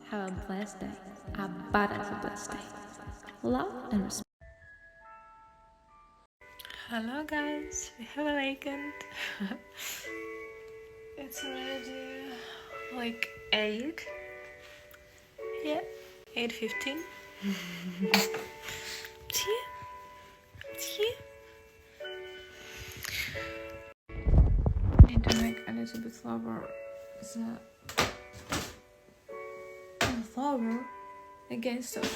Have a blessed day. A badass blessed day. Love and respect. Hello guys, we have awakened. It's already like 8. Yeah, 8:15. It's here. It's here. Need to make a little bit lower the flower against it.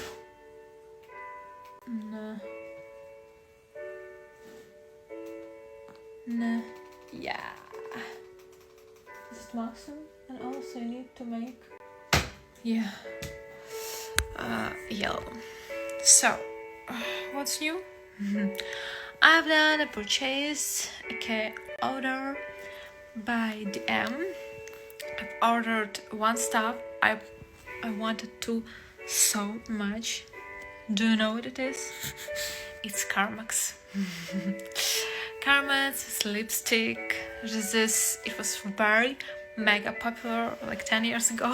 No. Yeah. Is it awesome? And also you need to make yellow. So what's new? I've done a purchase, order by DM. I've ordered one stuff I wanted to so much. Do you know what it is? It's Carmex. Carmex lipstick. It was very mega popular like 10 years ago.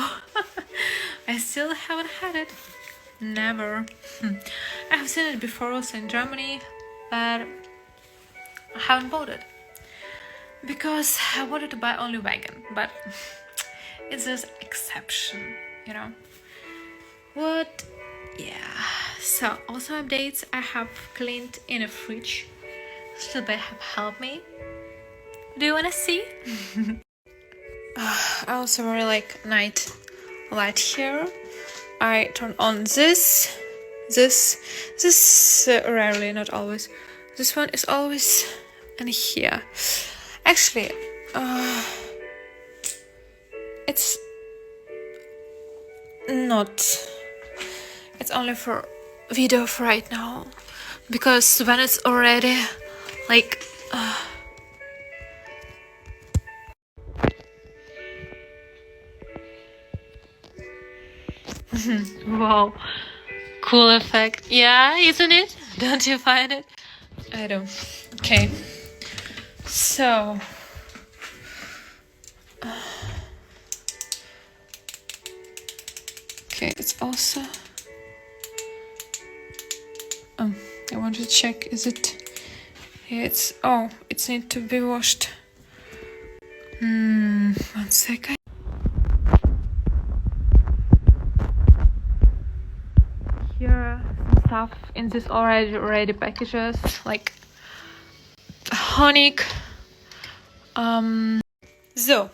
I still haven't had it. Never. I have seen it before also in Germany, but I haven't bought it because I wanted to buy only vegan, but it's just exception, you know. What? Yeah. So also updates. I have cleaned in a fridge. Still they have helped me. Do you wanna see? I also really like night light here. I turn on this rarely, not always. This one is always in here. Actually, it's not. It's only for video for right now, because when it's already like wow, cool effect. Yeah, isn't it? Don't you find it? I do. Okay, so okay, it's also I want to check, is it? Yeah, it's it needs to be washed. 1 second. Here are some stuff in this already packages, like honey. So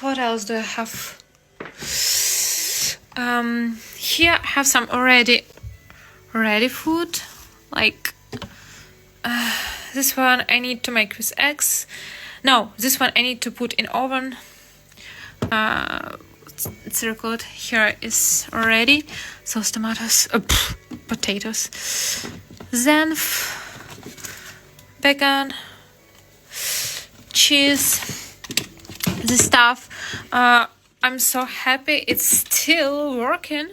what else do I have? Here I have some already ready food, like this one I need to make with eggs. No, this one I need to put in oven. It's recorded. Here is already sauce, tomatoes, potatoes, zenf, bacon, cheese, this stuff. I'm so happy it's still working.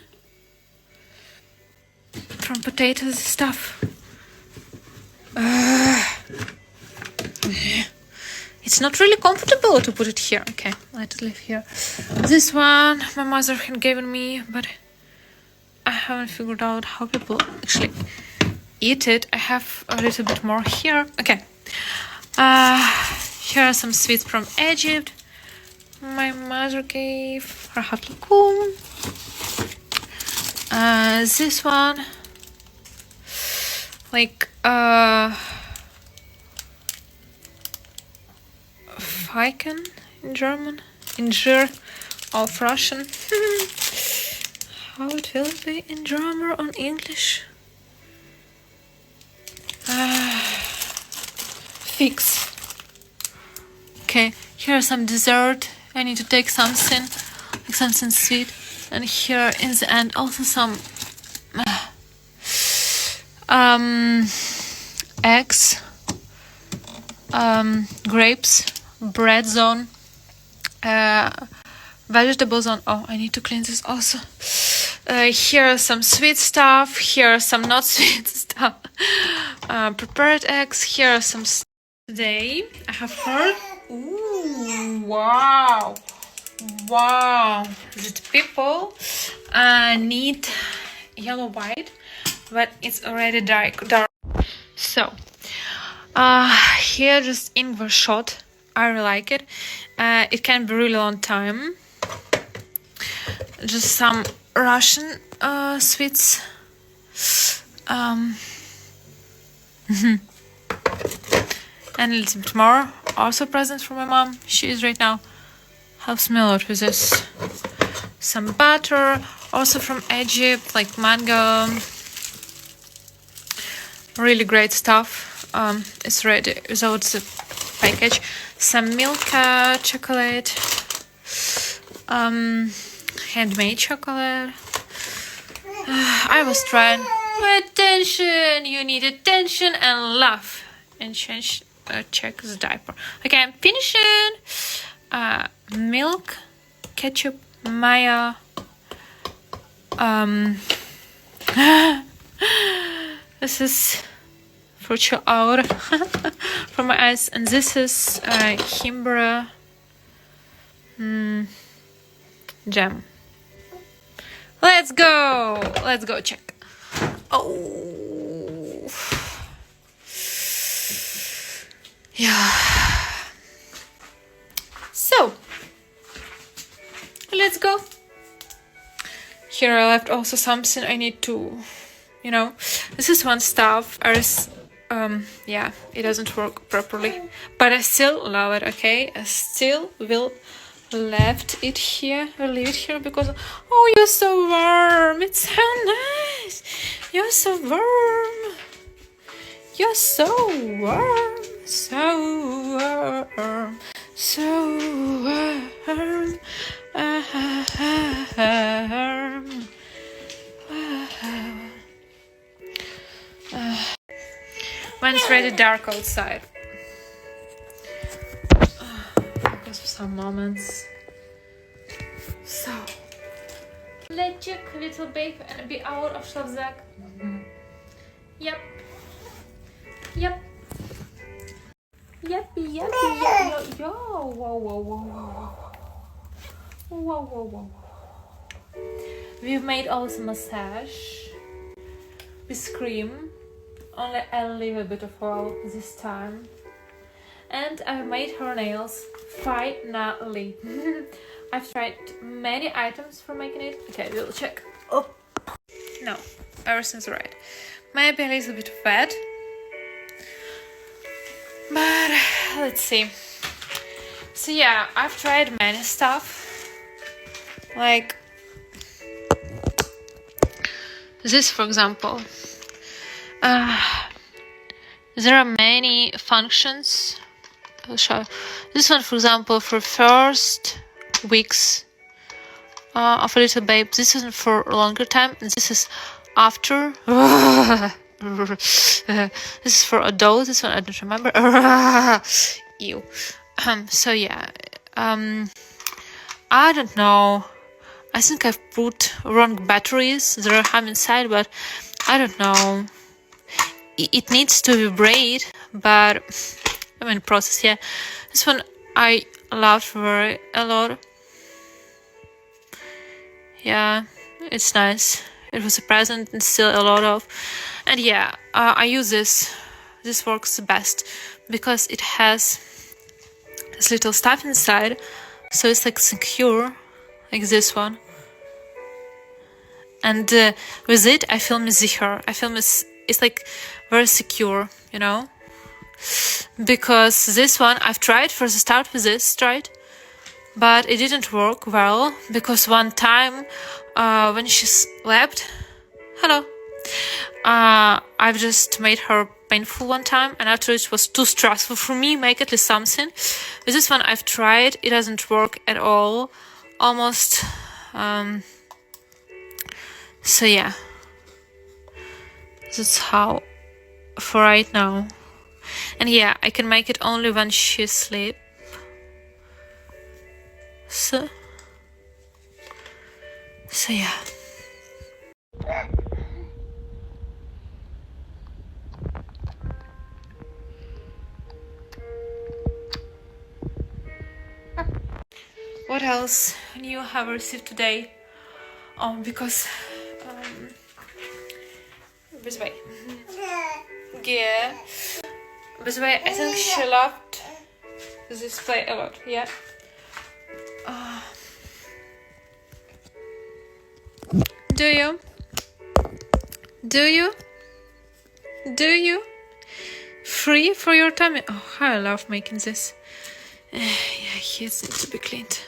From potatoes stuff. It's not really comfortable to put it here. Okay, let's leave here. This one my mother had given me, but I haven't figured out how people actually eat it. I have a little bit more here. Okay. Here are some sweets from Egypt. My mother gave her ʟᴏ. This one, like Feiken in German, Injur of Russian. How it will be in German or in English? Fix. Okay, here are some dessert. I need to take something, like something sweet. And here in the end also some eggs, grapes, bread zone, vegetable zone. I need to clean this also. Here are some sweet stuff. Here are some not sweet stuff. Prepared eggs. Here are some. Today I have heard. Ooh, wow. Wow, that people need yellow white, but it's already dark. So here just Ingwer shot. I really like it. It can be really long time. Just some Russian sweets. And a little bit more. Also presents from my mom. She is right now helps me a lot with this. Some butter, also from Egypt, like mango. Really great stuff. It's ready without the package. Some milk chocolate. Handmade chocolate. I was trying. Attention! You need attention and love. And change. Check the diaper. Okay, I'm finishing. Milk, ketchup, mayo. This is for chill out for my eyes, and this is Himbra jam. Let's go check. Oh yeah. So let's go. Here I left also something I need to, this is one stuff. Yeah, it doesn't work properly, but I still love it. Okay, I still will left it here. I'll leave it here because you're so warm. It's so nice. You're so warm. You're so warm. So warm. So warm. When it's really dark outside, because of some moments. So let's check little babe and be out of ᴛᴏᴅᴅ. Yep. Yo. Whoa. We've made also massage with cream. Only a little bit of oil this time. And I've made her nails finally. I've tried many items for making it. Okay, we'll check. Oh no, everything's right. Maybe a little bit wet, but let's see. So yeah, I've tried many stuff, like this, for example. There are many functions. I'll show. This one, for example, for first weeks of a little babe. This is for a longer time, and this is after. This is for adults. This one I don't remember. Ew. So yeah. I don't know. I think I've put wrong batteries. There are ham inside, but I don't know. It needs to vibrate, but I'm in the process. Yeah, this one I loved very a lot. Yeah, it's nice. It was a present and still a lot of. And yeah, I use this. This works the best because it has this little stuff inside, so it's like secure, like this one. And with it, I feel me sicher. I feel me. It's like very secure, because this one I've tried for the start with this, but it didn't work well because one time when she slept, I've just made her painful one time, and after it was too stressful for me make at least something. With this one I've tried, it doesn't work at all, almost. So yeah, that's how for right now. And yeah, I can make it only when she sleep. So yeah. What else new have I received today? Because by the way, yeah. By the way, I think she loved this play a lot. Yeah. Do you? Do you? Do you? Free for your tummy? Oh, how I love making this. Yeah, here it needs to be cleaned.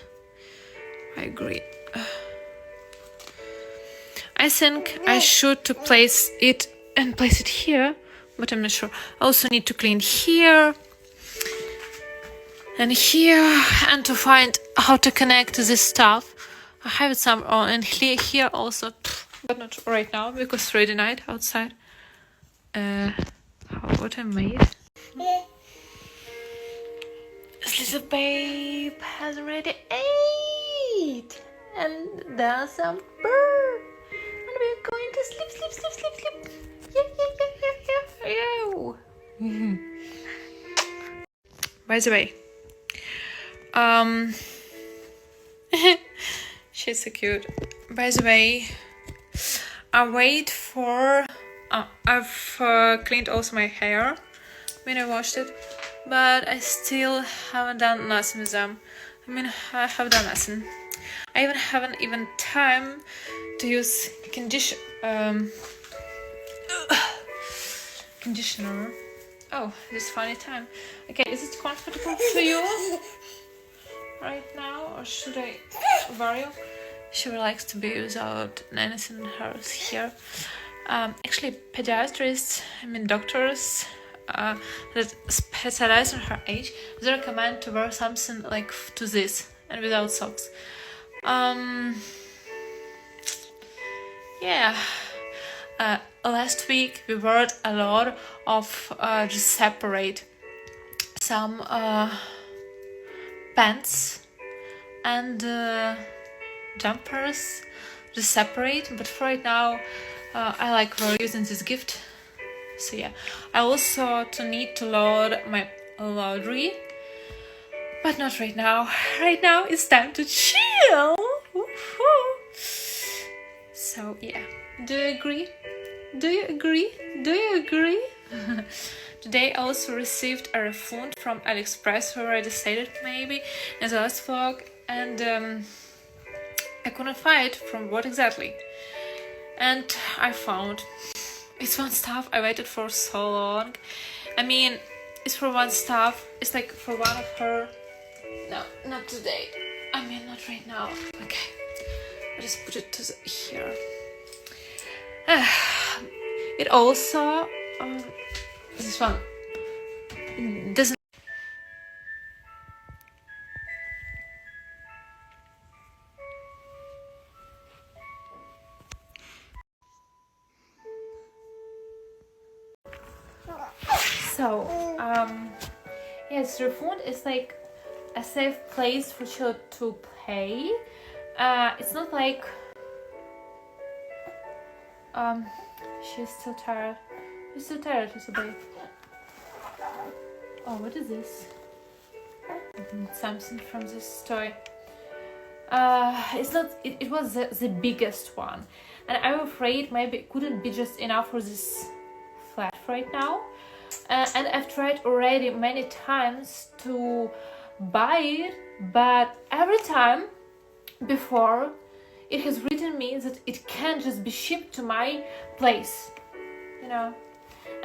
I agree. I think I should to place it here, but I'm not sure. I also need to clean here and here, and to find how to connect this stuff. I have it some on, and here also, but not right now because it's Friday night outside. What I made. This little babe has already ate, and there's some bird, and we're going to sleep. Yeah. By the way, she's so cute. By the way, I wait for. I've cleaned also my hair when I washed it, but I still haven't done nothing with them. I mean, I have done nothing. I haven't even time to use conditioner. Oh, this funny time. Okay, is it comfortable for you right now, or should I worry? She likes to be without anything in her hair. Actually, pediatrists, doctors that specialize in her age, they recommend to wear something like to this and without socks. Last week we wore a lot of just separate some pants and jumpers, just separate. But for right now, I like using this gift. So yeah, I also need to load my laundry, but not right now. Right now it's time to chill. So yeah, do you agree? Do you agree? Do you agree? Today I also received a refund from AliExpress, who already said it maybe in the last vlog, and I couldn't find from what exactly. And I found it's one stuff I waited for so long. I mean, it's for one stuff. It's like for one of her. No, not today. I mean, not right now. Okay, I just put it to here. It also this one doesn't. So, yes, refund is like a safe place for children to play. It's not like she's still tired. You're still tired, Isabel. Oh, what is this? Something from this toy. It's not. It was the biggest one, and I'm afraid maybe it couldn't be just enough for this flat right now. And I've tried already many times to buy it, but every time before it has written me that it can't just be shipped to my place, you know.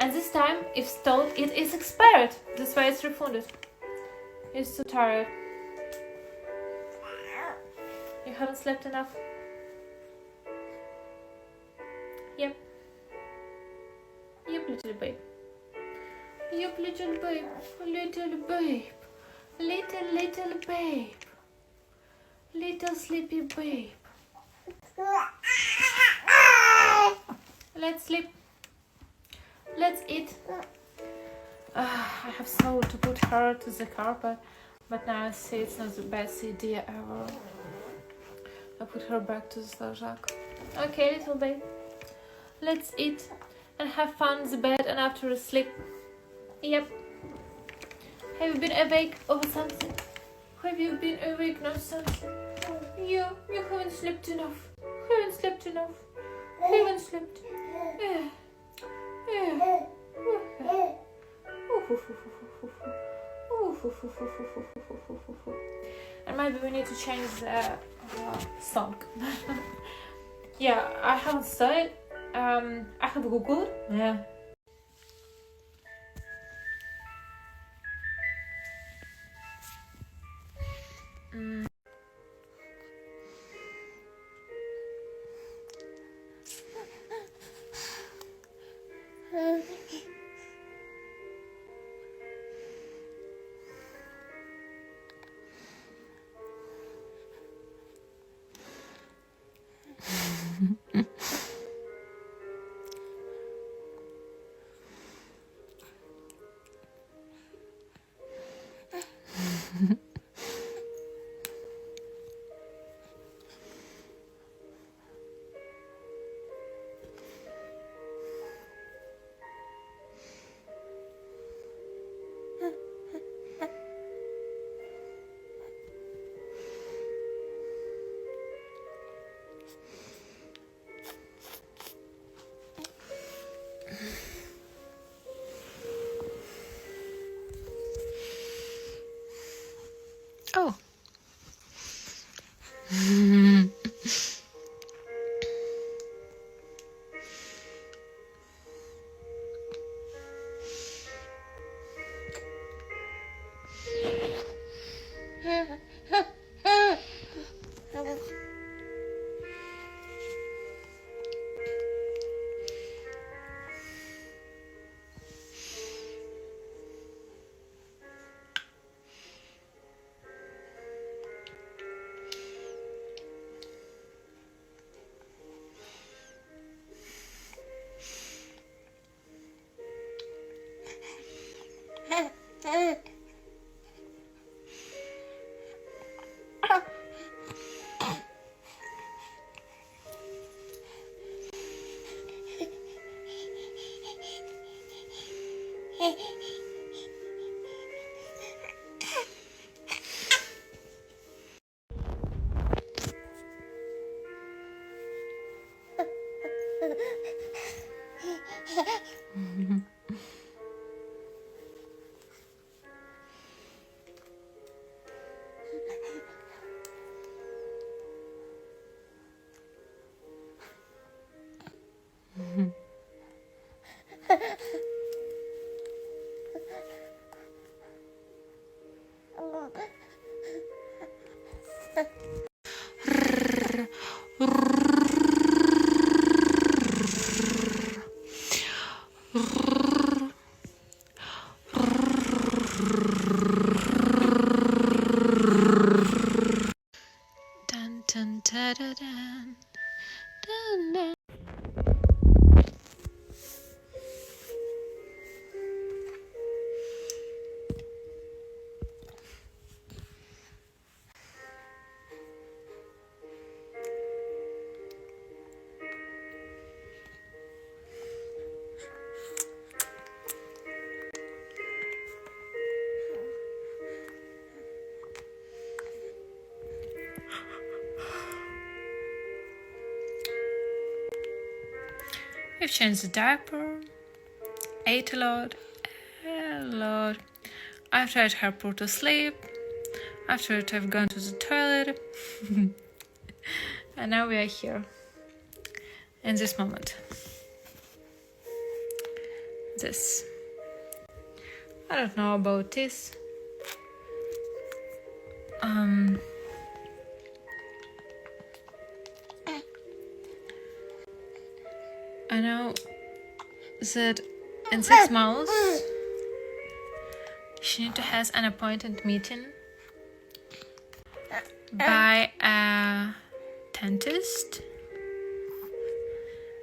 And this time it's told it is expired. That's why it's refunded. It's so tired. You haven't slept enough? Yep. Yep, little babe. Yep, little babe. Little babe. Little babe. Little sleepy babe. Let's sleep. Let's eat. I have so to put her to the carpet, but now I see it's not the best idea ever. I put her back to the ʟᴏ. Okay, little babe. Let's eat and have fun in the bed and after sleep. Yep. Have you been awake over something? Have you been awake now, son? Yeah, you haven't slept enough. Haven't slept enough. Haven't slept. And maybe we need to change the song. Yeah, I haven't studied. I have Google. Yeah. Oh. Dun, dun, da, da, dun. Dun, dun. We've changed the diaper, ate a lot. I've tried her put to sleep. After it, I've gone to the toilet. And now we are here in this moment. This. I don't know about this. I know that in 6 months she need to have an appointed meeting by a dentist.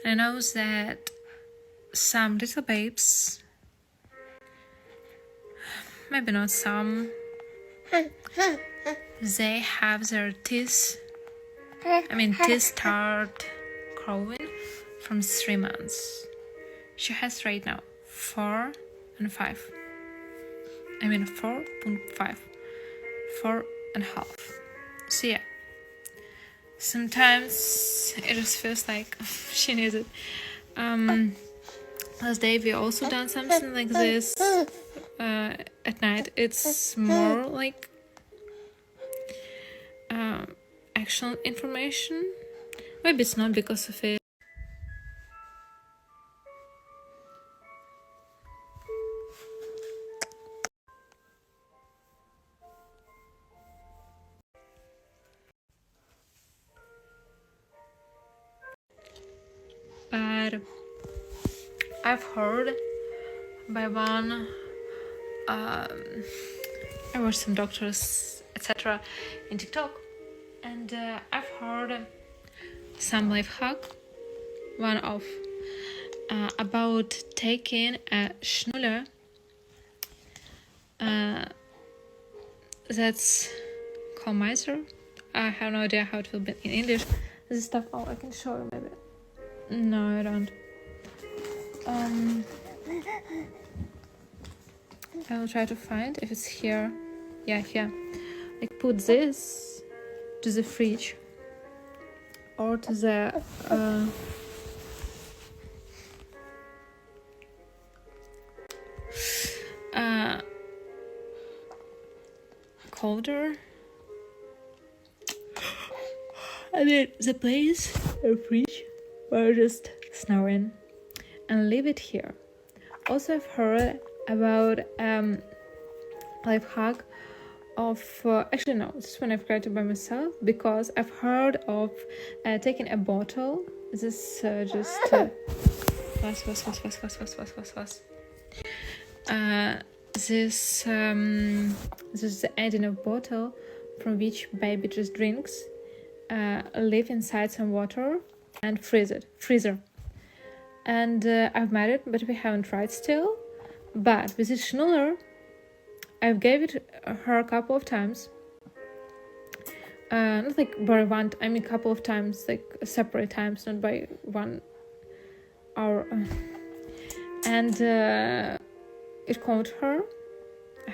I know that some little babes, maybe not some, they have their teeth start growing from 3 months. She has right now 4 and 5. 4.5. 4 and a half. So yeah, sometimes it just feels like she needs it. Last day we also done something like this at night. It's more like actual information. Maybe it's not because of it. But I've heard by one, I watched some doctors, etc. in TikTok, and I've heard some life hack, one of about taking a ᴛᴏᴅ. That's ⴛᴏᴅᴘ. I have no idea how it will be in English. This stuff, oh, I can show you maybe. No, I don't. I will try to find if it's here. Yeah, here. Like put this to the fridge or to the colder. And then the place, the fridge, were just snoring, and leave it here. Also, I've heard about life hack of actually no, this one I've created by myself because I've heard of taking a bottle. This just this is the end in a bottle from which baby just drinks. Leave inside some water and freezer. And I've made it, but we haven't tried still. But with this ᴛᴏᴅ, I've gave it her a couple of times. Not like by one, I mean a couple of times, like separate times, not by 1 hour. And it calmed her.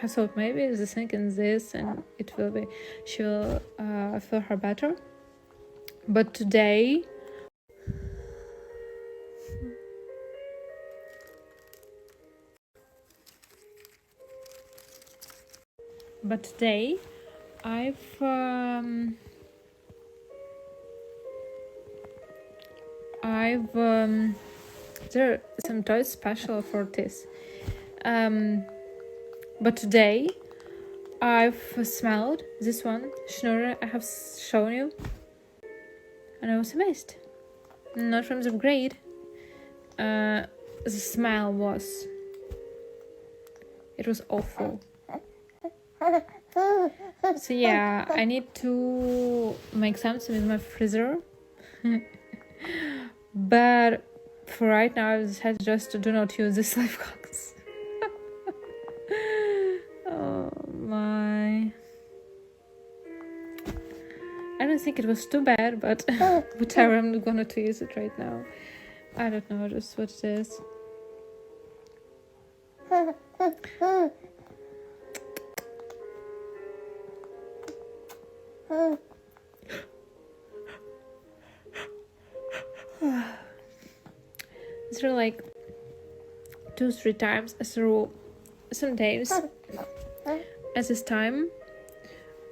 I thought maybe the thing in this, and it will be, she will feel her better. But today, I've there are some toys special for this. But today I've smelled this one ᴛᴏᴅ I have shown you, and I was amazed. Not from the grade. The smell was. It was awful. So yeah, I need to make something with my freezer. But for right now, I decided just to do not use this life hacks. Oh my. I don't think it was too bad, but whatever, I'm not gonna to use it right now. I don't know just what it is. It's really like 2-3 times as a rule. Some days at this time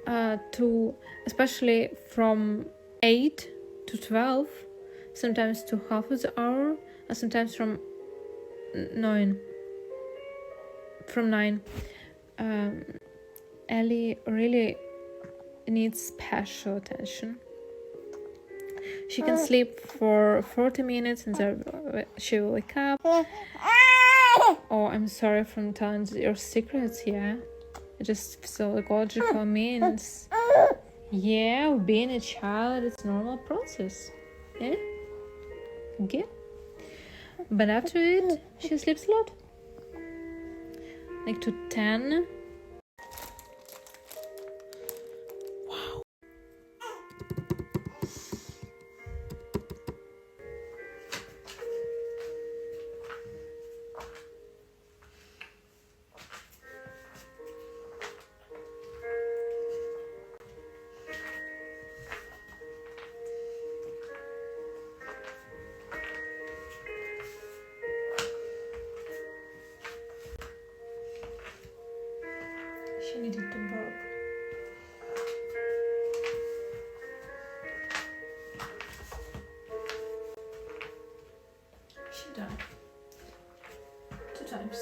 to especially from 8 to 12, sometimes to half of the hour, and sometimes from 9. Ellie really needs special attention. She can sleep for 40 minutes and then she will wake up. Oh, I'm sorry for telling your secrets, yeah? Just psychological means. Yeah, being a child, it's a normal process. Yeah? Okay? But after it, she sleeps a lot. Like to 10. Wow. times.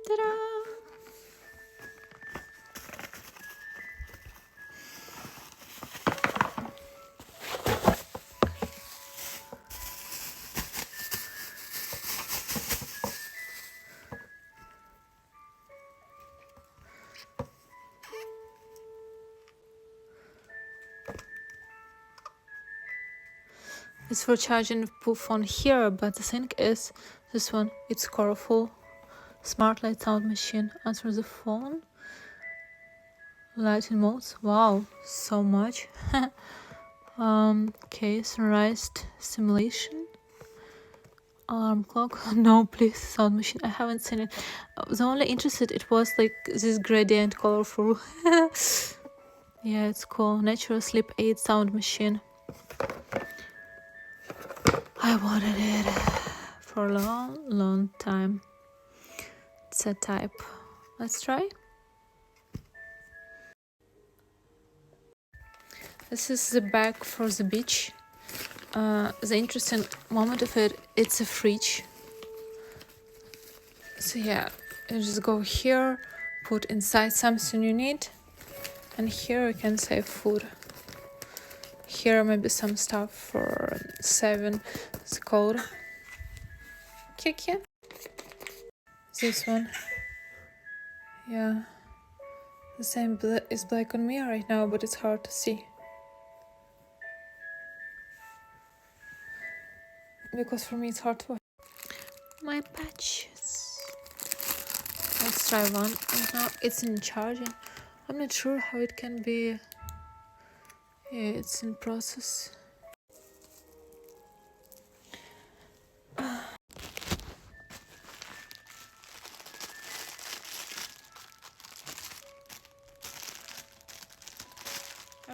Ta-da! It's for charging the phone here, but the thing is, this one, it's colorful. Smart light sound machine. Answer the phone. Lighting modes. Wow, so much. Okay, sunrise simulation. Alarm clock. No, please, sound machine. I haven't seen it. The only interested it was like this gradient colorful. Yeah, it's cool. Natural sleep aid sound machine. I wanted it for a long time. It's a type. Let's try. This is the bag for the beach. The interesting moment of it, it's a fridge. So yeah, you just go here, put inside something you need, and here you can save food. Here maybe some stuff for 7. It's called 괛ᴏᴅ. This one, yeah, the same is black on me right now, but it's hard to see because for me it's hard to. My patches. Let's try one. And now it's in charging. I'm not sure how it can be. Yeah, it's in process. I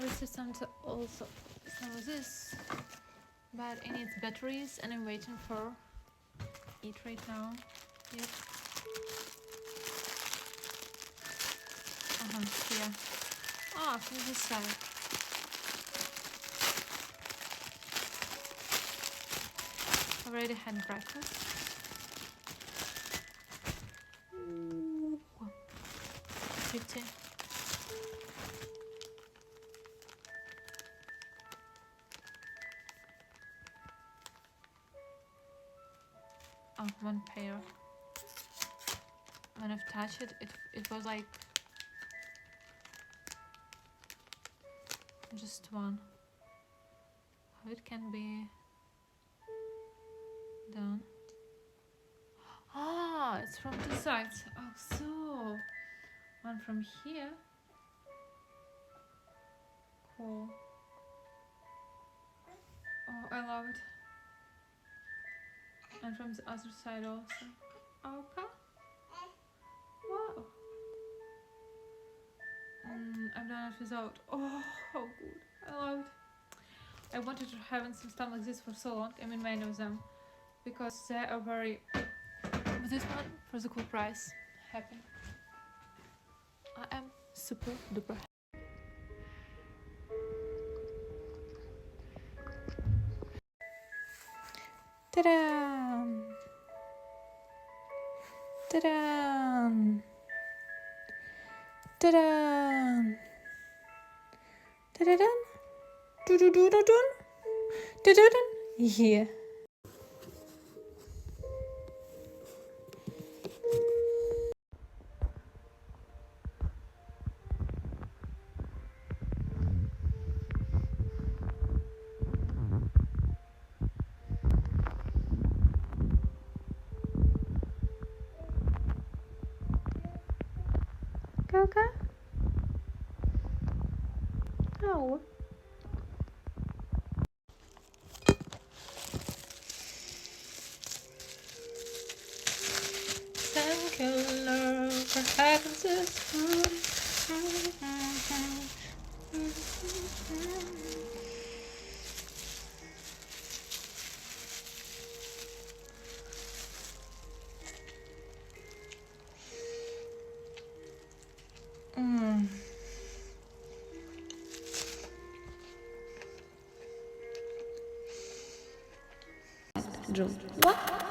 received some of this, but it needs batteries, and I'm waiting for it right now. Yep. Yeah. Ah, from this side. Already had breakfast. Ooh. 50. Oh, one pair. When I've touched it, it was like just one. How it can be done? Ah, it's from two sides. Oh, so one from here. Cool. Oh, I love it. And from the other side also. Okay. Wow. I've done it without. Oh, how good. I love it. I wanted to have some stuff like this for so long. I mean, many of them, because they are very. But this one, for the cool price, happy. I am super duper happy. Ta-da! Ta-da! Ta-da! Ta-da-da! Do-do-do-do-dun! Do-do-dun! Yeah. Wow. Thank you, Lord, for having this food. Juli. What?